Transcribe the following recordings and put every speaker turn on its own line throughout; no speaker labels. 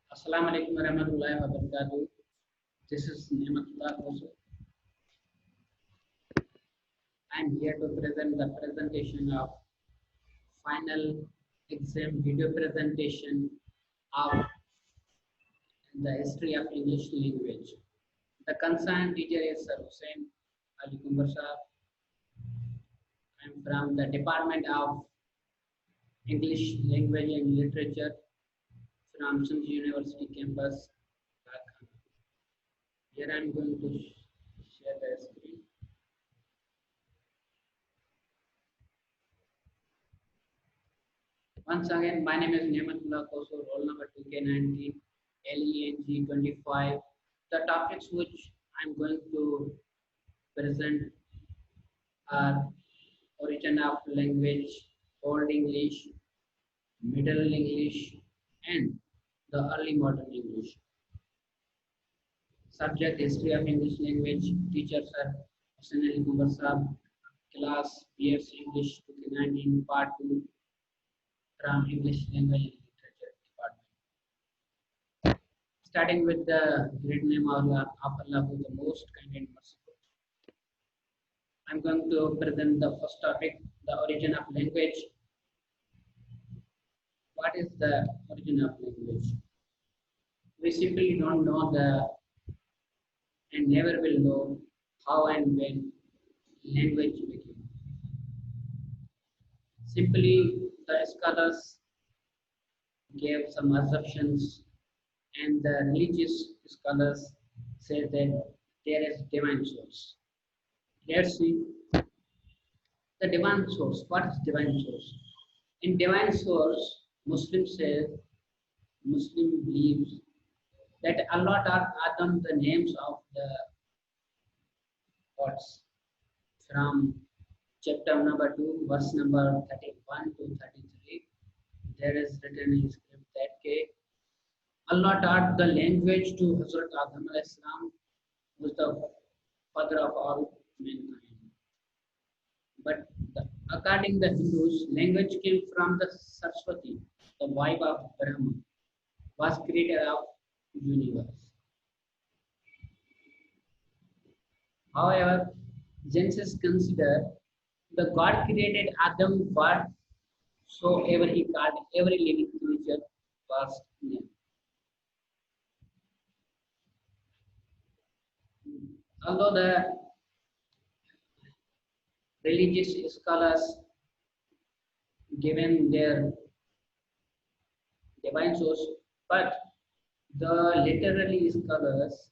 Assalamu alaikum warahmatullahi wabarakatuh. This is Nimatullah Khoso. I am here to present the presentation of final exam video presentation of the history of English language. The concerned teacher is Sir Hussain Ali Kumbar Sahab. I am from the Department of English Language and Literature from Sindh University campus, Dhaka. Here I am going to share the screen. Once again, my name is Nematullah Koso, roll number 2K19, LENG 25. The topics which I'm going to present are origin of language, Old English, Middle English, and the early modern English. Subject history of English language, teacher Sir Hussain Ali Kumbar Sahab, class BS English 2K19, part 2 from English language and literature department. Starting with the great name of Allah, who is the most kind and merciful. I'm going to present the first topic, the origin of language. What is the origin of language? We simply don't know and never will know how and when language became. Simply, the scholars gave some assumptions, and the religious scholars say that there is divine source. Let's see the divine source. What is divine source? In divine source, Muslim believes that Allah taught Adam the names of the gods from chapter number 2, verse number 31 to 33. There is written in script that Allah taught the language to Hazrat Adam alayhi salam, who was the father of all mankind. But according to the Hindus, language came from the Saraswati, the wife of Brahma, was creator of universe. However, Genesis consider the God created Adam whatsoever he called every living creature was name. Although the religious scholars given their divine source, but the literary scholars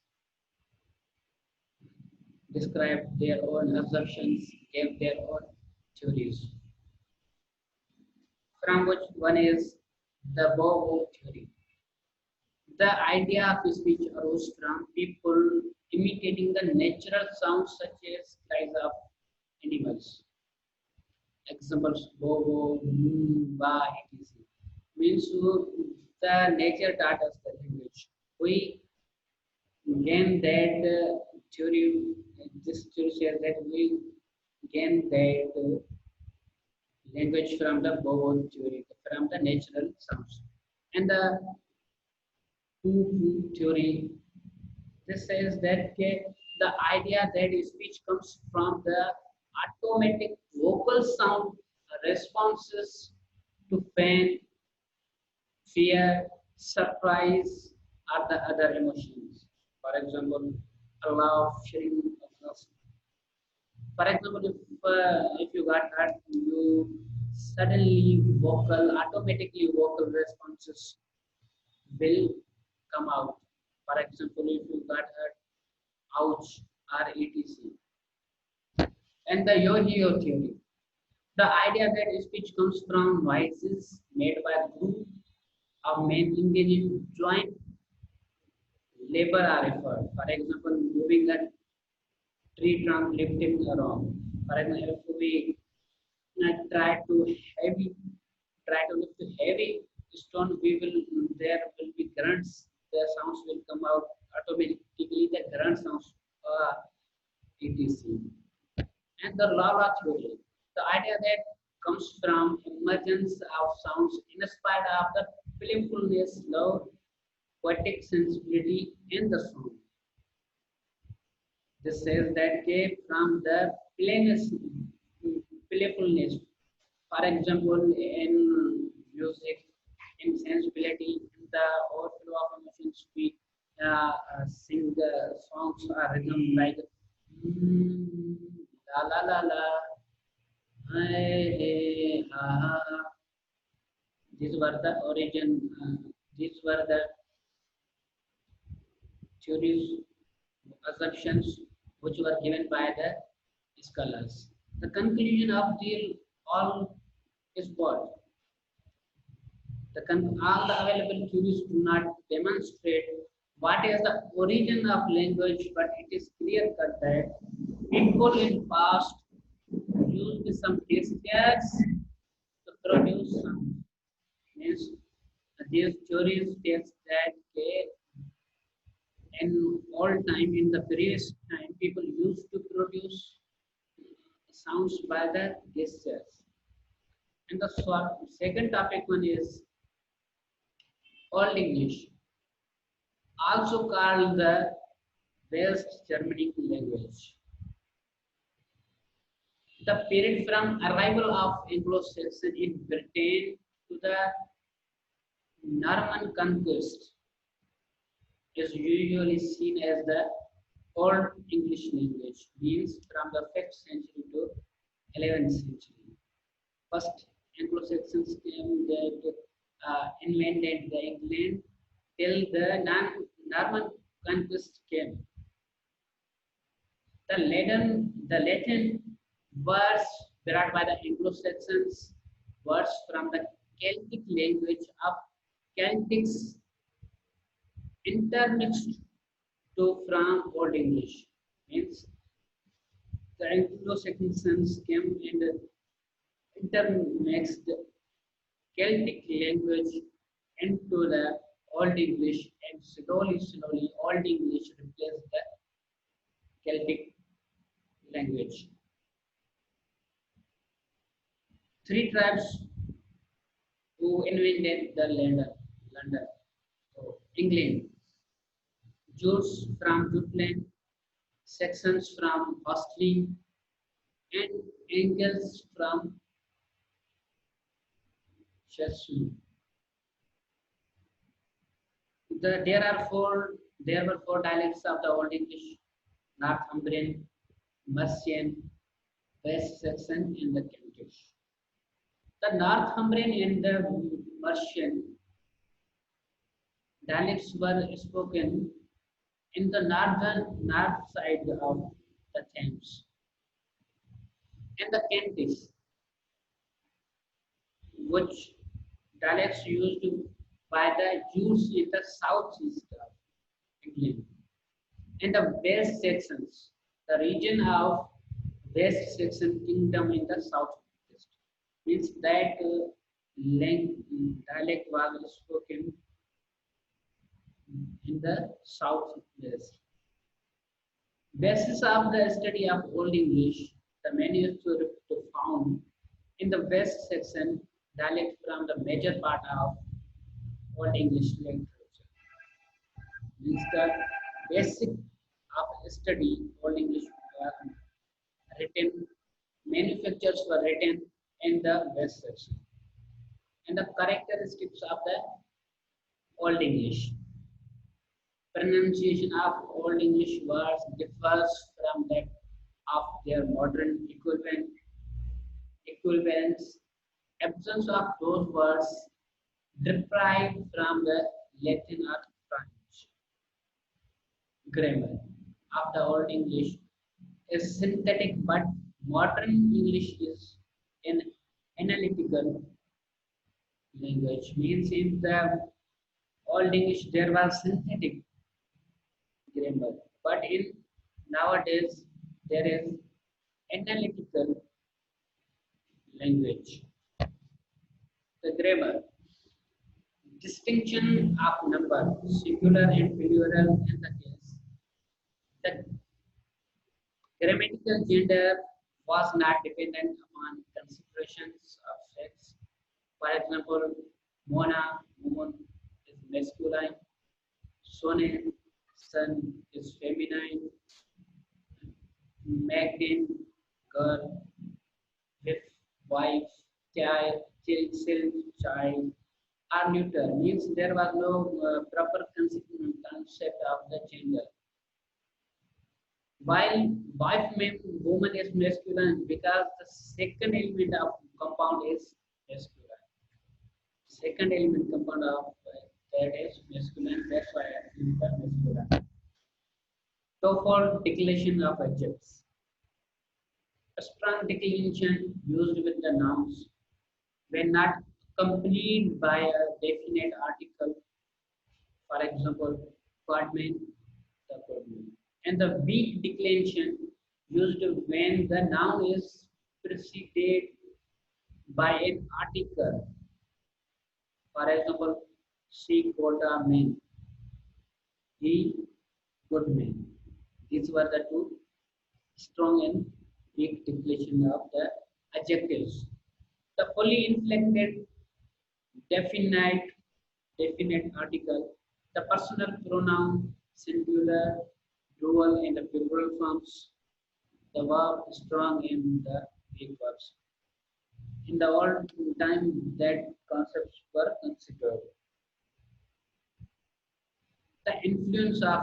described their own assumptions, gave their own theories. From which one is the Bobo theory. The idea of speech arose from people imitating the natural sounds such as cries of animals. Examples Bobo, moo, ba, etc. Means the nature taught us the language. We gain that theory, this theory says that we gain that language from the Bobo theory, from the natural sounds. And the Poo theory, this says that the idea that speech comes from the automatic vocal sound responses to pain, fear, surprise, or the other emotions. For example, a laugh, sharing, for example, if you got hurt, you suddenly automatically vocal responses will come out. For example, if you got hurt, ouch, or etc. And the Yo-Yo theory, the idea that speech comes from noises made by a group of men engaged in joint labor or effort. For example, moving a tree trunk, lifting around. For example, if we try to heavy, try to lift heavy stone, there will be grunts. The sounds will come out automatically. The grunt sounds, etc. And the Lala theory, the idea that comes from emergence of sounds inspired of the playfulness, love, poetic sensibility in the song. This says that came from the playfulness. For example, in music, in sensibility, in the overflow of emotions, we sing the songs or rhythm like mm, la la la la, hey, hey, ha ha. These were the origin. These were the theories, assumptions which were given by the scholars. The conclusion of the all is what? All the available theories do not demonstrate what is the origin of language, but it is clear cut that people in past used some gestures to produce sound. Means these theories states that in all time, in the previous time, people used to produce sounds by the gestures. And the second topic one is Old English, also called the West Germanic language. The period from arrival of Anglo-Saxon in Britain to the Norman conquest is usually seen as the Old English language, means from the 5th century to 11th century. First, Anglo-Saxons came that invented the England till the Norman conquest came. The Latin words brought by the Anglo-Saxons, words from the Celtic language of Celtics intermixed to from Old English. Means the Anglo-Saxons came and intermixed Celtic language into the Old English, and slowly Old English replaced the Celtic language. Three tribes who invented the London. So England, Jutes from Jutland, Saxons from Ostley, and Angles from Cheshire. There were four dialects of the Old English: Northumbrian, Mercian, West Saxon, and the Kentish. The Northumbrian and the Mercian dialects were spoken in the north side of the Thames, and the Kentish, which dialects used by the Jews in the southeast of England, and the West Saxons, the region of West Saxon Kingdom in the southwest. Means that dialect was spoken in the southwest. Basis of the study of Old English, the manuscript found in the West Saxon dialect from the major part of Old English literature. Means the basic of study Old English written, manufactures were written in the West Saxon. And the characteristics of the Old English. Pronunciation of Old English words differs from that of their modern equivalents. Absence of those words derived from the Latin or French. Grammar of the Old English is synthetic, but modern English is an analytical language. Means in the Old English there was synthetic grammar, but in nowadays there is analytical language. The grammar, distinction of number, singular and plural in the case. The grammatical gender was not dependent upon considerations of sex. For example, Mona, woman is masculine, Sonnen, son is feminine. Magdalene, girl. If wife, child, child are neuter, means there was no proper concept of the gender. While wife woman is masculine because the second element of compound is masculine. Second element compound of that is masculine. That's why I prefer masculine. So for declension of adjectives, a strong declension used with the nouns when not accompanied by a definite article, for example, Quadman, the Quadman. And the weak declension used when the noun is preceded by an article, for example, she quota men, he good man. These were the two strong and weak declension of the adjectives. The fully inflected definite definite article, the personal pronoun, singular, dual, and the plural forms, the verb strong and the weak verbs. In the old time, that concepts were considered. The influence of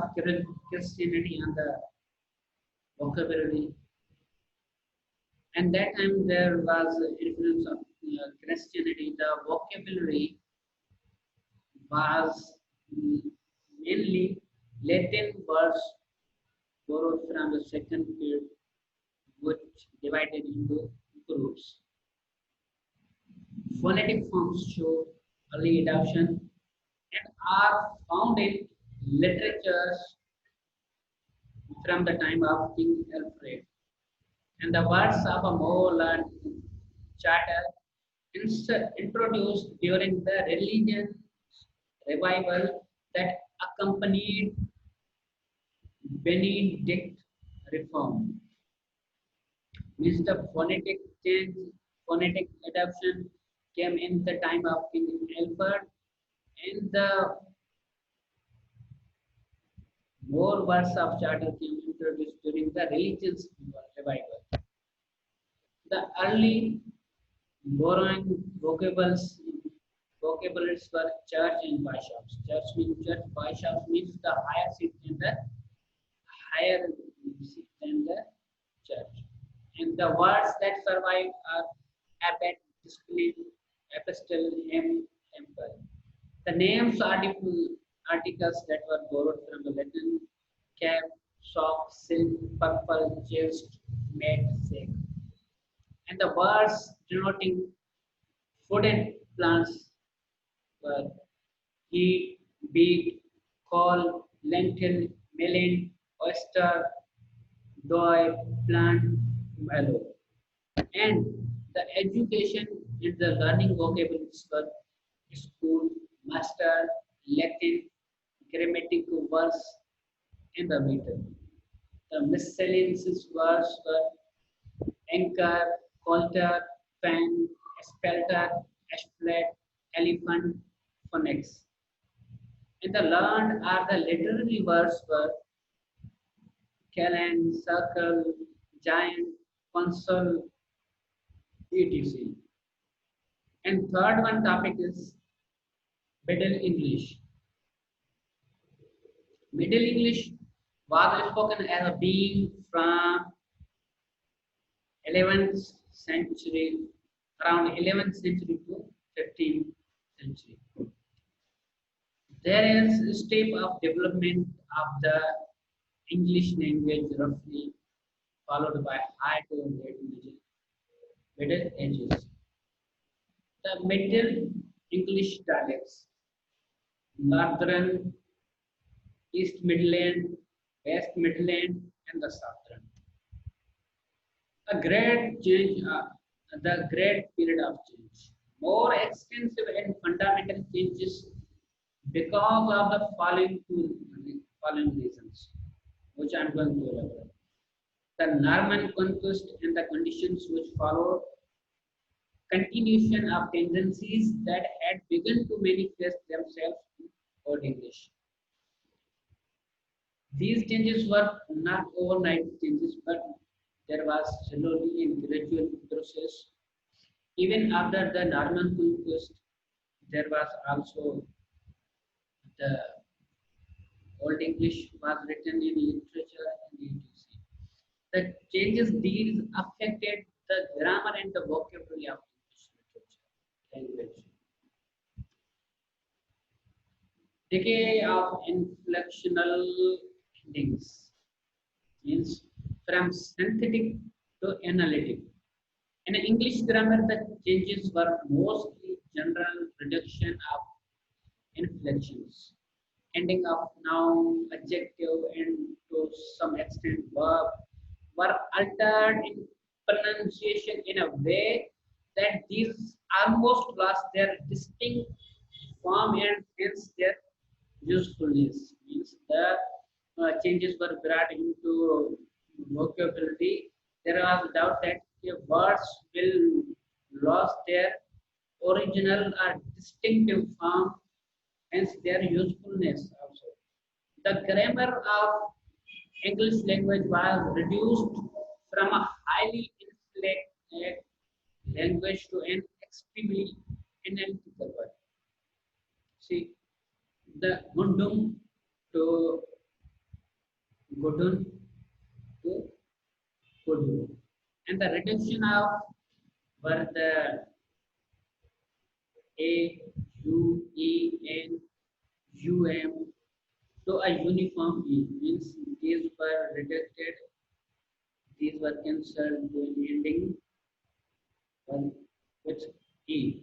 Christianity on the vocabulary, and that time there was influence of Christianity. The vocabulary was mainly Latin words borrowed from the second period, which divided into groups. Phonetic forms show early adoption and are found in literatures from the time of King Alfred. And the words of a more learned charter introduced during the religion revival that accompanied Benedict reform. Means the phonetic change, phonetic adoption came in the time of King Alfred, and the more words of charter came introduced during the religious revival. The early borrowing vocabularies were church and bishops. Church means church, bishops means the higher seat in the higher seat than the church. And the words that survive are abbot, discipline, epistle, hymn, temple. The names articles that were borrowed from the Latin cap, soft, silk, purple, just, made, sick. And the words denoting food and plants were heat, beet, col, lentil, melon, oyster, doi, plant, mallow. And the education and the learning vocabularies were school, master, Latin, grammatical verse, and the meter. The miscellaneous words were anchor, coulter, fan, spelter, ashflat, elephant, phonics. And the learned are the literary words were Callan, circle, giant, console, etc. And third one topic is Middle English. Middle English was spoken as a being from 11th century, around 11th century to 15th century. There is a step of development of the English language roughly followed by high to middle ages. The Middle English dialects, Northern, East Midland, West Midland, and the Southern. A great change, the great period of change. More extensive and fundamental changes because of the following reasons, which I am going to elaborate. The Norman conquest and the conditions which followed, continuation of tendencies that had begun to manifest themselves in Old English. These changes were not overnight changes, but there was slowly and gradual process. Even after the Norman conquest, there was also the Old English was written in literature and etc. The changes these affected the grammar and the vocabulary of English literature language. Decay of inflectional endings means from synthetic to analytic. In English grammar, the changes were mostly general reduction of inflections, ending of noun, adjective, and to some extent verb were altered in pronunciation in a way that these almost lost their distinct form and hence their usefulness. Means the changes were brought into vocabulary. There was doubt that the words will lose their original or distinctive form, hence their usefulness also. The grammar of English language was reduced from a highly inflected language to an extremely analytical one. See, the Gundum to Gudun to Kudu. And the reduction of were the A, U, E, N, U, M to a uniform E means these were rejected, these were cancelled to an ending one with E.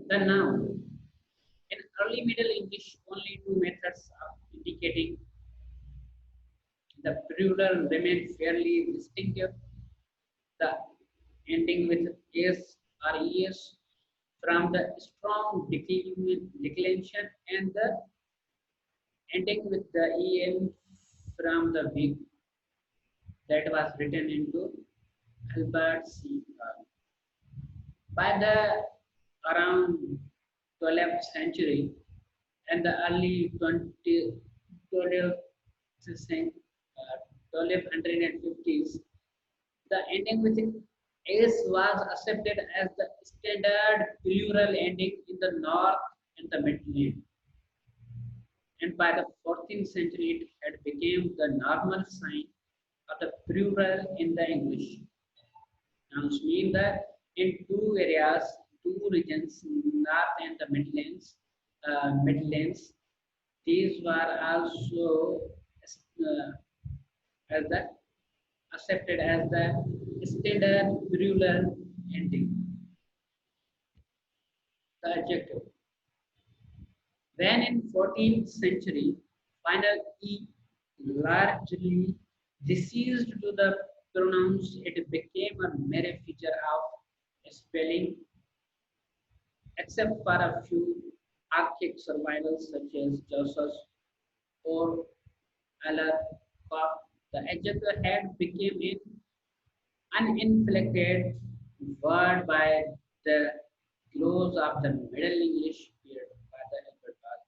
The noun. In early Middle English, only two methods of indicating the plural remain fairly distinctive. The ending with s or es from the strong declension and the ending with the en from the weak that was written into Albert C. Clark. By the around 12th century and the early 12th century, 1250s, the ending with S was accepted as the standard plural ending in the North and the Midland. And by the 14th century, it had become the normal sign of the plural in the English. Nouns mean that in two areas, two regions, North and the Midlands, these were also uh, as the accepted as the standard plural ending. The adjective. When in 14th century, final E largely deceased to the pronouns, it became a mere feature of spelling, except for a few archaic survivals such as Josus or Alar. The adjective had become an uninflected word by the close of the Middle English period by the Albert Hall.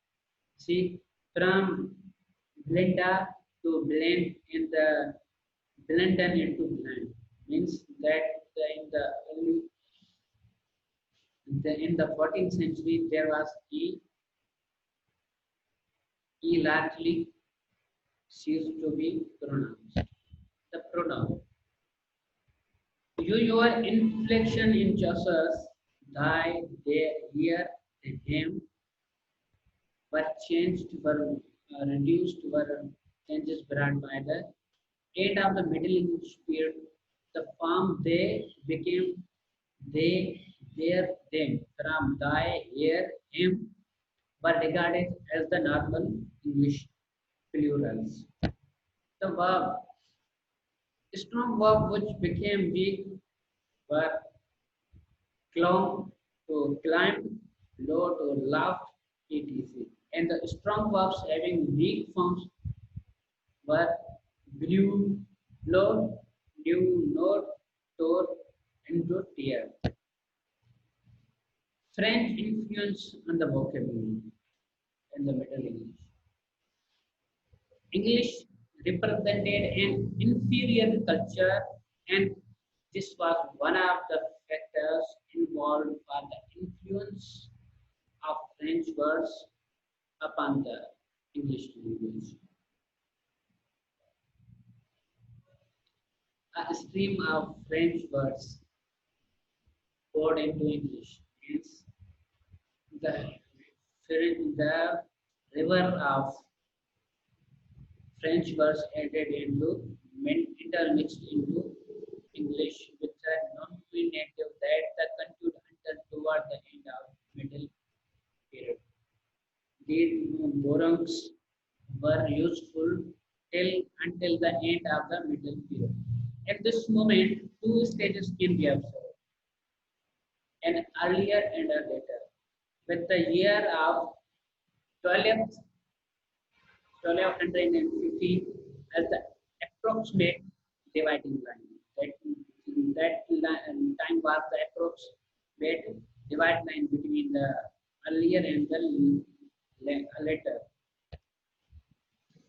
See, from blenda to blend in the blenden into blend means that early in the 14th century there was e largely ceased to be pronounced. The pronoun. Your inflection in Chaucer's thy, they, here, the him were changed, were reduced, were changes brought by the end of the Middle English period. The form they became they, their, them. From thy, here, him were regarded as the normal English plurals. The verb, strong verb which became weak were clung to climbed, low to laughed, etc. And the strong verbs having weak forms were blew, blow, knew, note, tore, and to tear. French influence on the vocabulary in the Middle English. English represented an inferior culture, and this was one of the factors involved for the influence of French words upon the English language. A stream of French words poured into English means the, the river of French words added into intermixed into English with a nominative that continued until toward the end of Middle period. These borrowings were useful till until the end of the Middle period. At this moment, two stages can be observed: an earlier and a later. With the year of 12th 1215 as the approximate dividing line. That time was the approximate divide line between the earlier and the later.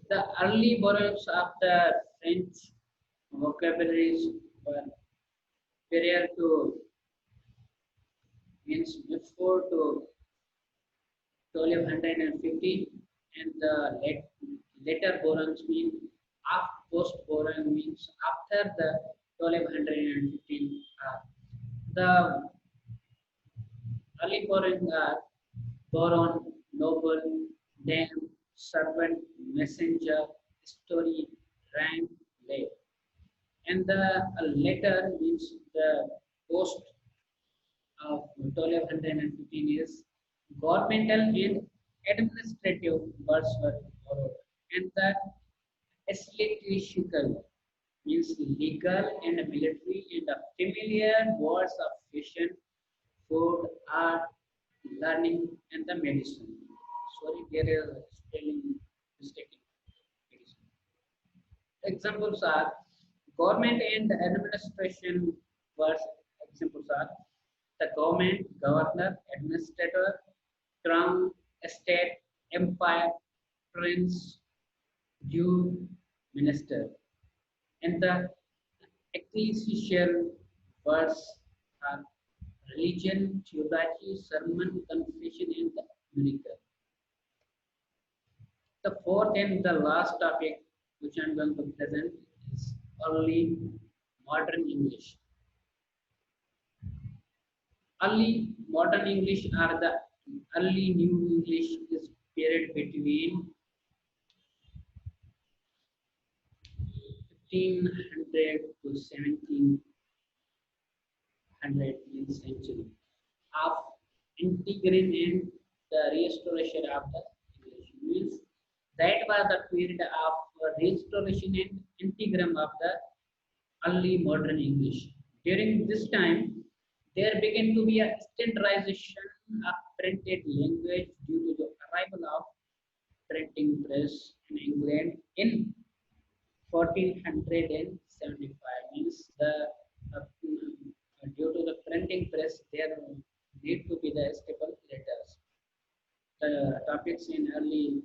The early borrowings of the French vocabularies were prior to means before to 1215, and the later borrowings mean post borrowing means after the 1215. The early borrowing are borrown, noble, dame, servant, messenger, story, rank, lay. And the later means the post of 1215 is governmental and administrative words were borrowed, and the ecclesiastical means legal and military and the familiar words of fashion, food, art, learning, and the medicine. Sorry, there is a spelling mistake in medicine. Examples are government and administration words. Examples are the government, governor, administrator, crown, estate, empire, prince, duke, minister. And the ecclesiastical words are religion, theology, sermon, confession, and the miracle. The fourth and the last topic which I am going to present is early modern English. Early modern English are the early new English is period between 1500 to 1700 century of integration and the restoration of the English means that was the period of restoration and integration of the early modern English. During this time, there began to be a standardization of printed language due to the arrival of printing press in England in 1475. Means the due to the printing press, there need to be the stable letters. The topics in early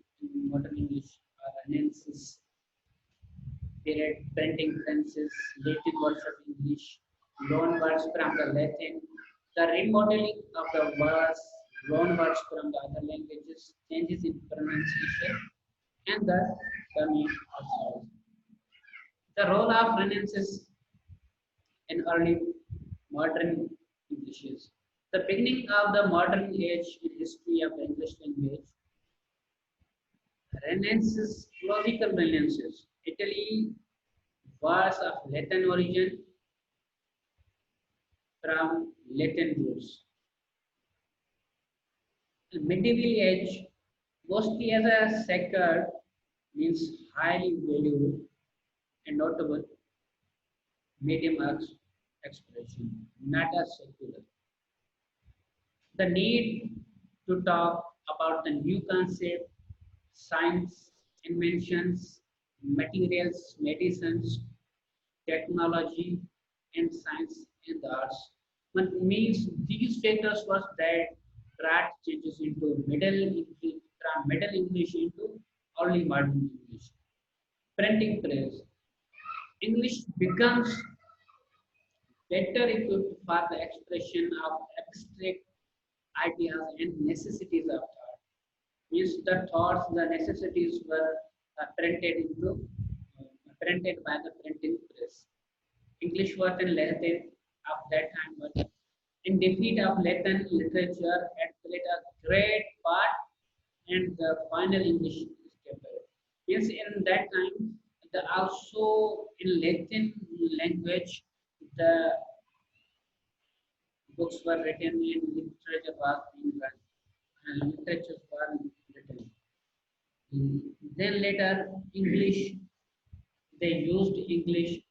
modern English are Renaissance period, printing presses, Latin words of English, loan words from the Latin, the remodeling of the words, loan words from the other languages, changes in pronunciation, and the coming of sounds. The role of Renaissance in early modern English is the beginning of the modern age in history of the English language. Renaissance, logical Renaissance. Italy was of Latin origin from Latin roots. The medieval age, mostly as a sacred, means highly valued and notable medium of expression, not as secular. The need to talk about the new concept, science, inventions, materials, medicines, technology, and science and the arts. One means these factors was that brought changes into Middle English from Middle English into early modern English. printing press. English becomes better equipped for the expression of abstract ideas and necessities of thought. Means the thoughts, the necessities were printed by the printing press. English was in Latin of that time, but in defeat of Latin literature had played a great part and the final English newspaper. Yes, in that time, also in Latin language, the books were written in literature was being written, and literatures were written. Then later, English, they used English.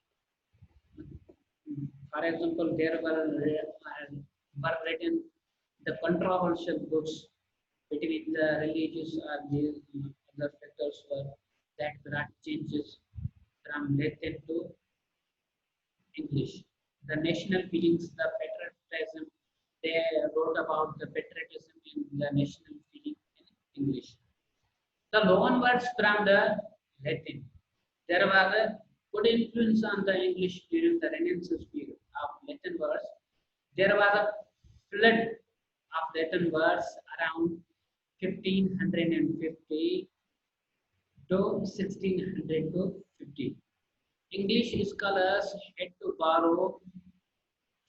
For example, there were written the controversial books between the religious or the other factors were that brought changes from Latin to English. The national feelings, the patriotism, they wrote about the patriotism in the national feeling in English. The loan words from the Latin. There was a good influence on the English during the Renaissance period of Latin words. There was a flood of Latin words around 1550 to 1600 to 50. English scholars had to borrow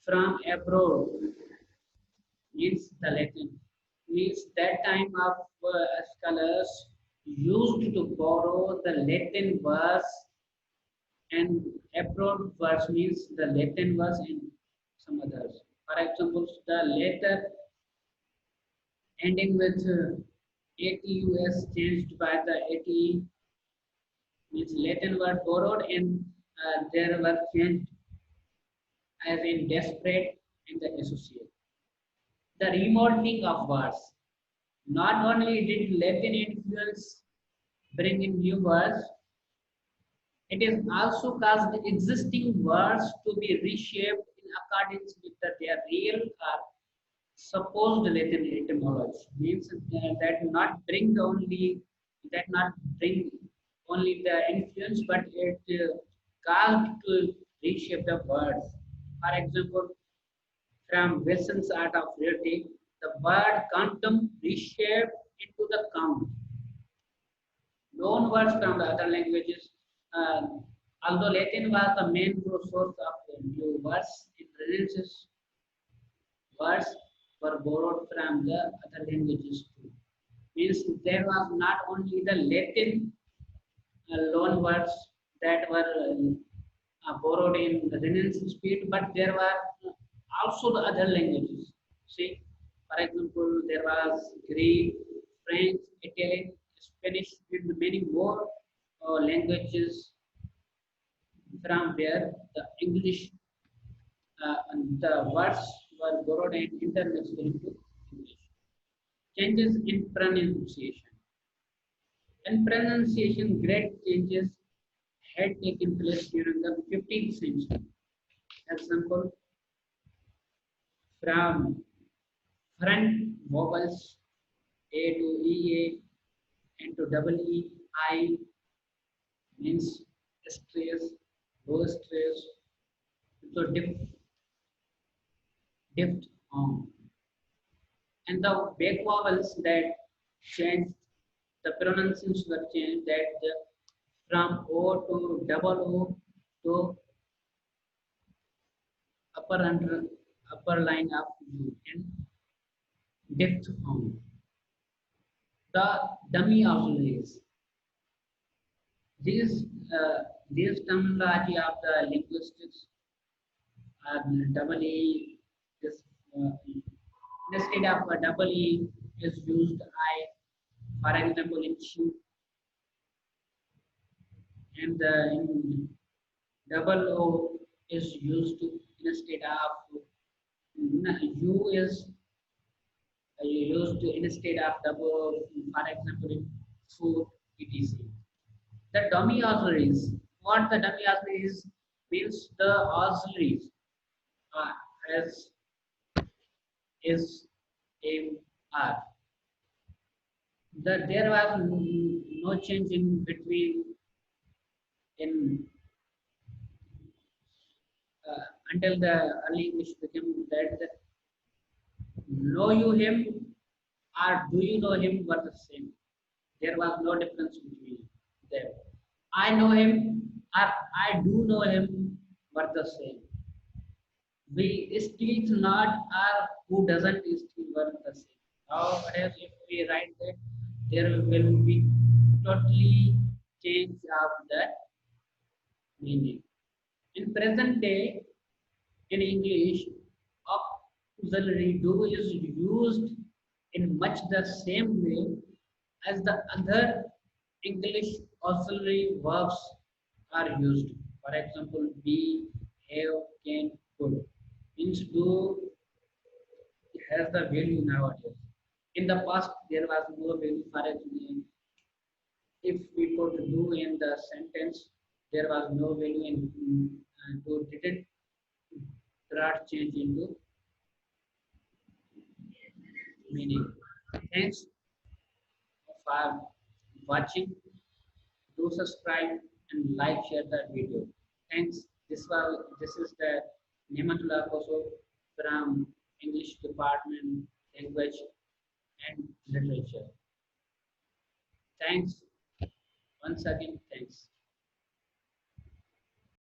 from abroad, means the Latin. Means that time of scholars used to borrow the Latin verse and abroad verse means the Latin verse and some others. For example, the later ending with ATUS changed by the ATE means Latin word borrowed and there were changed as in desperate and the associate. The remodeling of words. Not only did Latin influence bring in new words, it is also caused the existing words to be reshaped in accordance with their real or supposed Latin etymology. Means that not bring only that not bring only the influence, but it caused to reshape the words. For example, from Wilson's Art of Reality, the word quantum reshaped into the count. Loan words from the other languages, uh, although Latin was the main source of new words, in Renaissance words were borrowed from the other languages too. Means there was not only the Latin loan words that were borrowed in the Renaissance period, but there were also the other languages. See, for example, there was Greek, French, Italian, Spanish, and many more languages from where the English and the words were borrowed and intermixed into English. Changes in pronunciation. In pronunciation, great changes had taken place during the 15th century. Example, from front vowels A to EA and to double E, I means stress, low stress, to diphthong. And the back vowels that changed, the pronunciations were changed that from O to double O to upper under upper line of U and diphthong. The dummy auxiliaries. These these terminology of the linguistics are double E. This instead of a double E is used I. For example, in sheep and in double O is used instead of U is used instead of double O. For example, in food, etc. The dummy auxiliaries. What the dummy auxiliaries means the auxiliaries uh, as is aim are. There was no change in between in until the early English became that know you him or do you know him were the same. There was no difference between them. I know him or I do know him were the same. We still not or who doesn't still were the same. Nowadays, if we write that, there will be totally change of that meaning. In present day, in English, auxiliary do is used in much the same way as the other English auxiliary verbs are used. For example, be, have, can, could. Means do has the value nowadays. In the past, there was no value. For example, if we put do in the sentence, there was no value in do didn't start change into meaning. Thanks for watching. Do subscribe and like, share the video. Thanks. This is the Nematullah Koso from English Department, Language and Literature. Thanks once again. Thanks.